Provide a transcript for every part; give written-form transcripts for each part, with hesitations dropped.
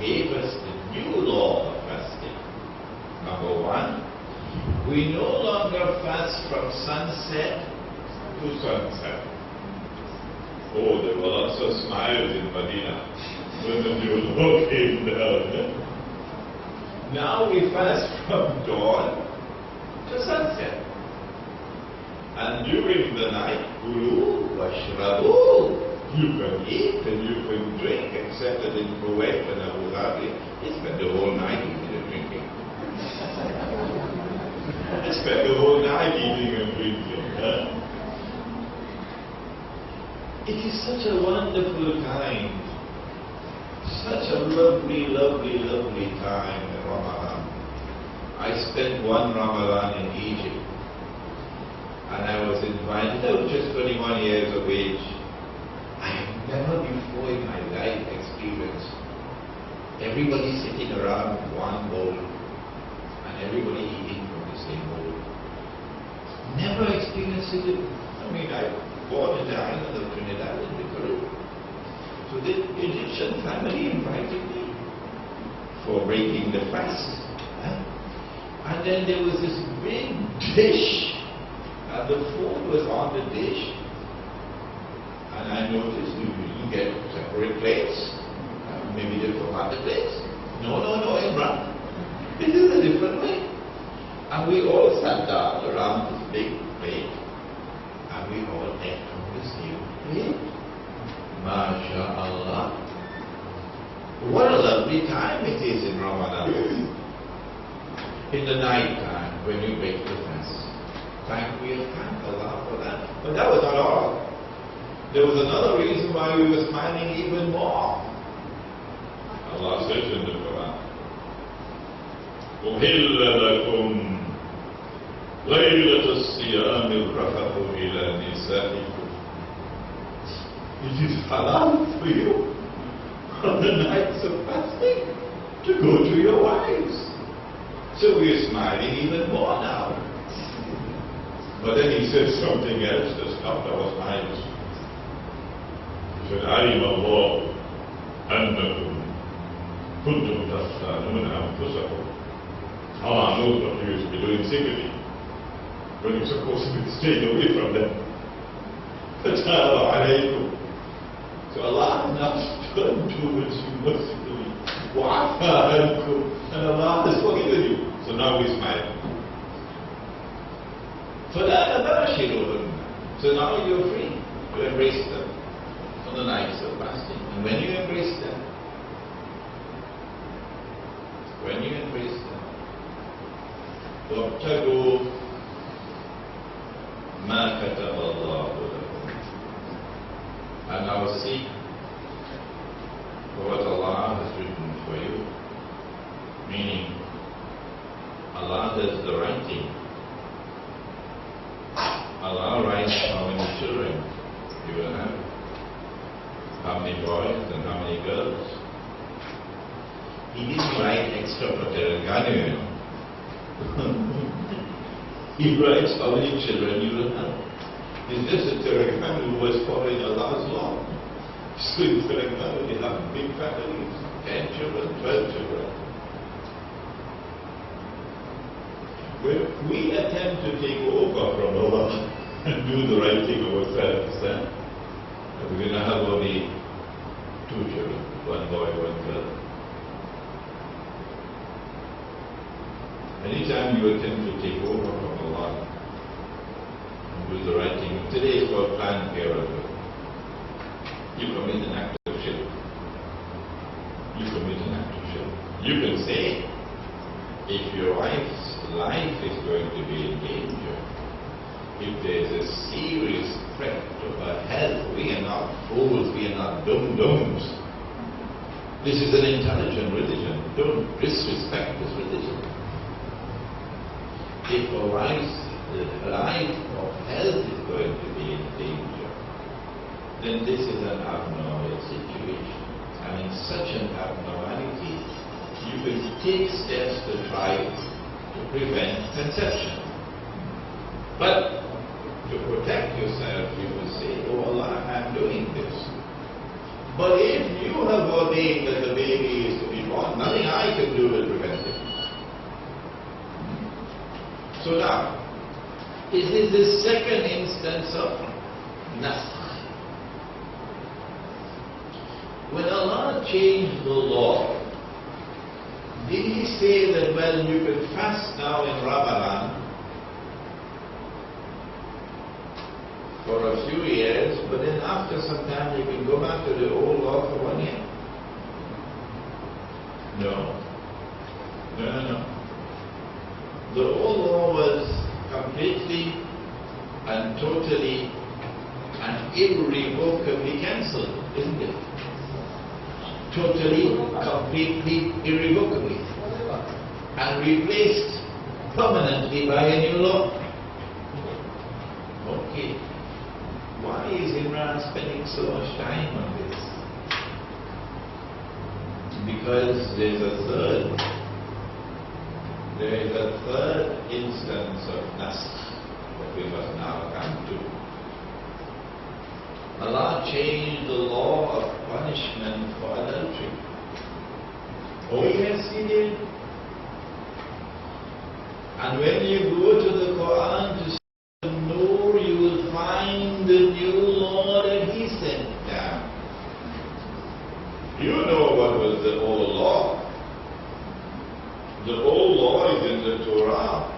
gave us the new law of fasting. Number one, we no longer fast from sunset to sunset. Oh, there were lots of smiles in Medina when the new law came down. Now we fast from dawn to sunset. And during the night, kulu washrabu. You can eat and you can drink, except that in Kuwait and Abu Dhabi, they spend the whole night eating and drinking. They spend the whole night eating and drinking. Huh? It is such a wonderful time. Such a lovely, lovely, lovely time in Ramadan. I spent one Ramadan in Egypt. And I was invited. I was just 21 years of age. I have never before in my life experienced everybody sitting around one bowl and everybody eating from the same bowl. Never experienced it. I mean, I was born in the island of Trinidad in the Caribbean. So the Egyptian family invited me for breaking the fast. And then there was this big dish, and the food was on the dish. And I noticed you get separate plates. Maybe they forgot the plates. No, Imran. This is a different way. And we all sat down around this big plate. And we all ate from the same plate. MashaAllah. What a lovely time it is in Ramadan. In the night time when you break the fast. We'll thank Allah for that. But that was not all. There was another reason why we were smiling even more. Allah says in the Quran, أُحِلَّ لَكُمْ لَيْلَةَ الصِّيَامِ الرَّفَثُ إِلَى نِسَائِكُمْ. It is halal for you on the nights of fasting to go to your wives. So we are smiling even more now. But then he said something else that stopped our smiles. علم الله أنكم كنتم تختانون أنفسكم. Allah knows what you used to be doing secretly when you're supposed to be staying away from them. فَتَابَ عَلَيْكُمْ. So Allah has now turned towards you mercifully. وَعَفَى عَنْكُمْ. And Allah has forgiven you. So now we smile. فَلَا تَبَاشِرُهُنَّ. So now you're free to embrace them on the nights of fasting. And when you embrace them, وَابْتَغُوا مَا كَتَبَ اللَّهُ لَكُمْ. And now seek for what Allah has written for you. Meaning, Allah does the writing. Allah writes how many children you will have, how many boys and how many girls. He didn't write extra patergano, you know. He writes how many children you will have. It's just a Teregano who was following Allah's law. So in Teregano they have big families, 10 children, 12 children. When we attempt to take over from Allah and do the right thing ourselves, we're going to have only 2 children, 1 boy, 1 girl. Anytime you attempt to take over from Allah and do the right thing, today is called planned parenthood. You commit an act of shirk. You can say, if your wife's life is going to be in danger, if there is a serious threat to her health, we are not fools, we are not dum-dums. This is an intelligent religion. Don't disrespect this religion. If a wife's life or health is going to be in danger, then this is an abnormal situation. And in such an abnormality, you will take steps to try to prevent conception. But to protect yourself, you will say, oh Allah, I'm doing this. But if you have ordained that the baby is to be born nothing I can do will prevent it. So now, this is the second instance of nasakh. When Allah changed the law, did He say that, well, you can fast now in Ramadan for a few years, but then after some time you can go back to the old law for 1 year? No. No. The old law was completely and totally and irrevocably cancelled, isn't it? Totally, completely, irrevocably, and replaced permanently by a new law. Okay. Why is Imran spending so much time on this? Because there is a third instance of nasakh that we must now come to. Allah changed the law of punishment for adultery. Oh yes, He did. And when you go to the Quran to see the Nur, you will find the new law that He sent down. You know what was the old law. The old law is in the Torah,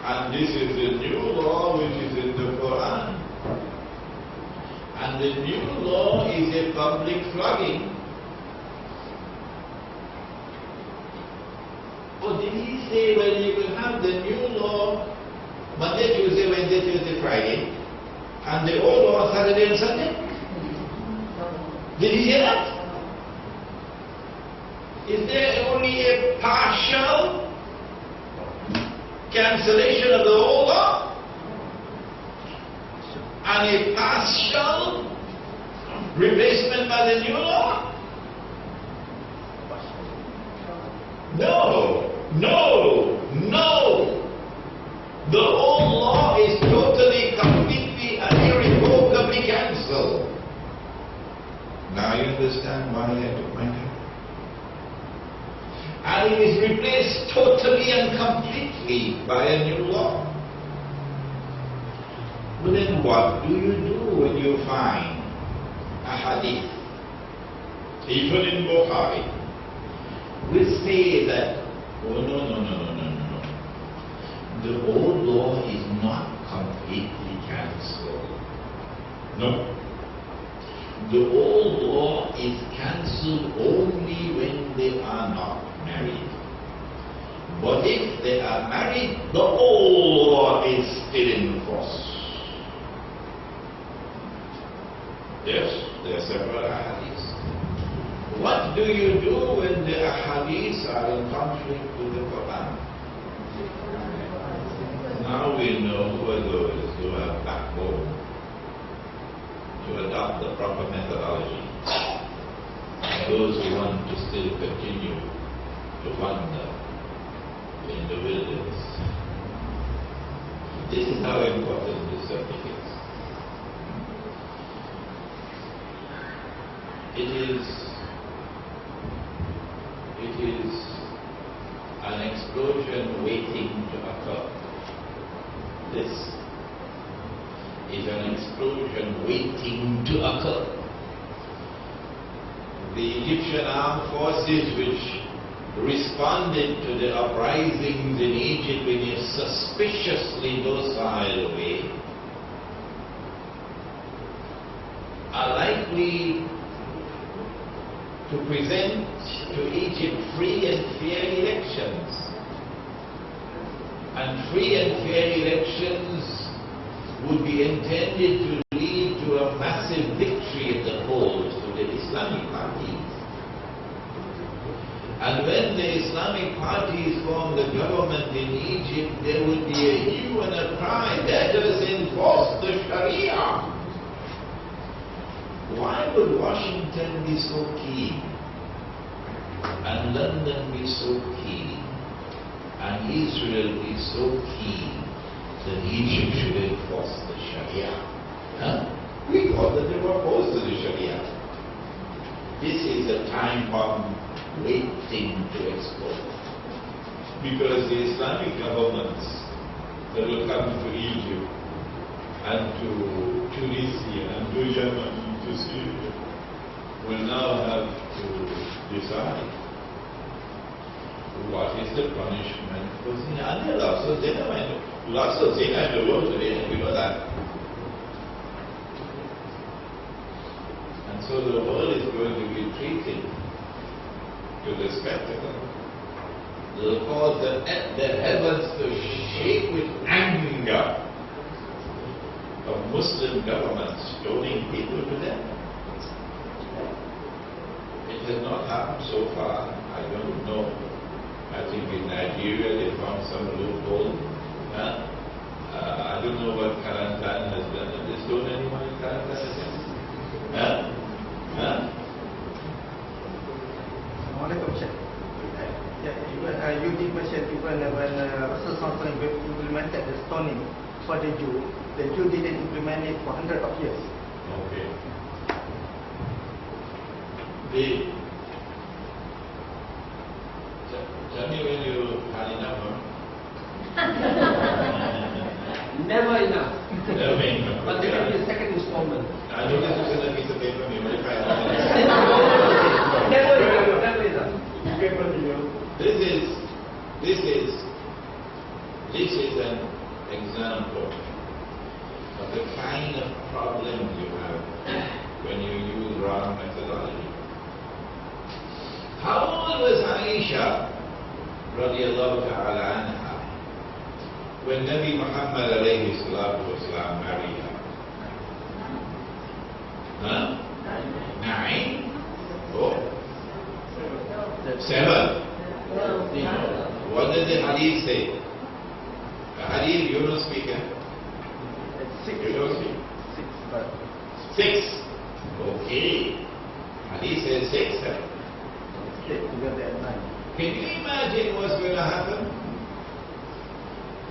and this is the new law which is in the Quran. And the new law is a public flogging. Or did He say, well, you will have the new law Monday, Tuesday, Wednesday, Thursday, Friday, and the old law Saturday and Sunday? Did He say that? Is there only a partial cancellation of the old law and a partial replacement by the new law? No. The old law is totally, completely and irrevocably cancelled. Now you understand why I took my time. And it is replaced totally and completely by a new law. But then what do you do when you find a hadith, even in Bukhari, which say that, oh no. The old law is not completely cancelled. No. The old law is cancelled only when they are not married. But if they are married, the old law is still in force. Yes, there are several ahadiths. What do you do when the ahadiths are in conflict with the Quran? Now we know who are those who have backbone to adopt the proper methodology, and those who want to still continue to wander in the wilderness. This is how important this subject is. It is an explosion waiting to occur. This is an explosion waiting to occur. The Egyptian armed forces which responded to the uprisings in Egypt in a suspiciously docile way are likely to present to Egypt free and fair elections. And free and fair elections would be intended to lead to a massive victory at the polls to the Islamic parties. And when the Islamic parties form the government in Egypt, there will be a hue and a cry, let us enforce the Sharia. Why would Washington be so keen, and London be so keen, and Israel be so keen that Egypt should enforce the Sharia? We thought that they were opposed to the Sharia. This is a time bomb great thing to explore. Because the Islamic governments that will come to Egypt and to Tunisia and to Yemen, to Syria, will now have to decide what is the punishment for zina. And there are lots of zina in the world today, and we know that. And so the world is going to be treated to the spectacle. They'll cause the heavens to shake with anger of Muslim governments stoning people to death. It has not happened so far. I don't know. I think in Nigeria they found some loophole. I don't know what Karantan has done. Have they stoned anyone in Karantan again? You did mention even when Rasul implemented the stoning for the Jew didn't implement it for hundreds of years. Okay. Tell me when you had enough, huh? Never enough. Never enough. But there will be a second installment. I know this is a piece of paper, maybe if I Never enough. Never enough. This is an example of the kind of problems you have when you use wrong methodology. How old was Aisha radiallahu ta'ala anha when Nabi Muhammad alayhi salatu wasalam married her? 9? Oh. 7. What does the hadith say? The hadith, you don't speak, eh? 6. You don't speak. 6. Okay. Hadith says 6. Together at 9. Can you imagine what's going to happen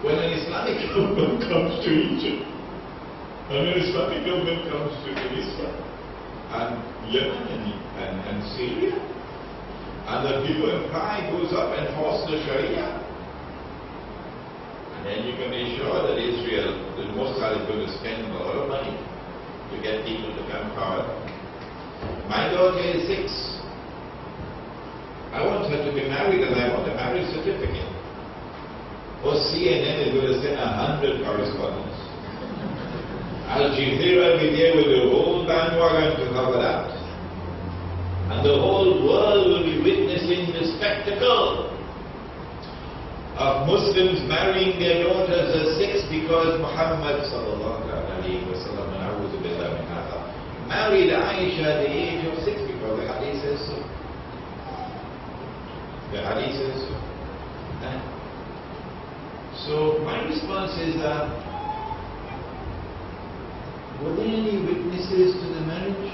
when an Islamic government comes to Egypt, and an Islamic government comes to Israel, and Yemen and Syria, and the people in pride goes up and force the Sharia? And then you can be sure that Israel, the Mossad, is going to spend a lot of money to get people to come forward. My daughter is 6. I want her to be married and I want a marriage certificate. Or CNN is going to send 100 correspondents. Al Jazeera will be there with the whole bandwagon to cover that. And the whole world will be witnessing the spectacle of Muslims marrying their daughters at 6 because Muhammad sallallahu alayhi wa sallam married Aisha at the age of 6 because the hadith says so. The hadith says so. So my response is were there any witnesses to the marriage?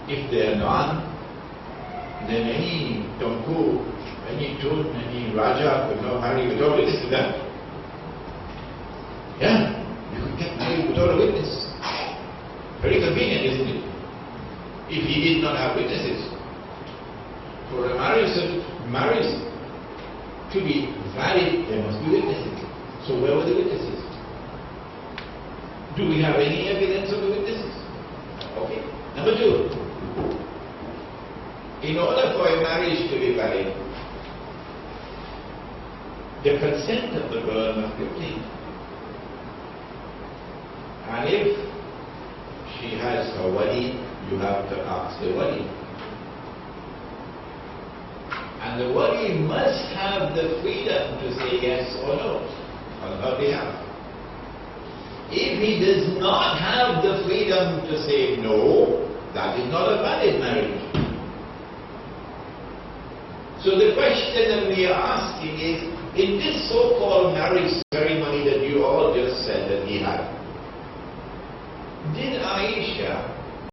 If there are none, then any Tunku, any Tun, any Raja could not marry without a witness to that. Yeah, you could get married without a witness. Very convenient, isn't it? If he did not have witnesses. For a marriage to be valid, there must be witnesses. So where were the witnesses? Do we have any evidence of the witnesses? Okay. Number 2. In order for a marriage to be valid, the consent of the girl must be obtained. And if she has a wali, you have to ask the wali. And the wali must have the freedom to say yes or no on her behalf. If he does not have the freedom to say no, that is not a valid marriage. So the question that we are asking is, in this so-called marriage ceremony that you all just said that he had, did Aisha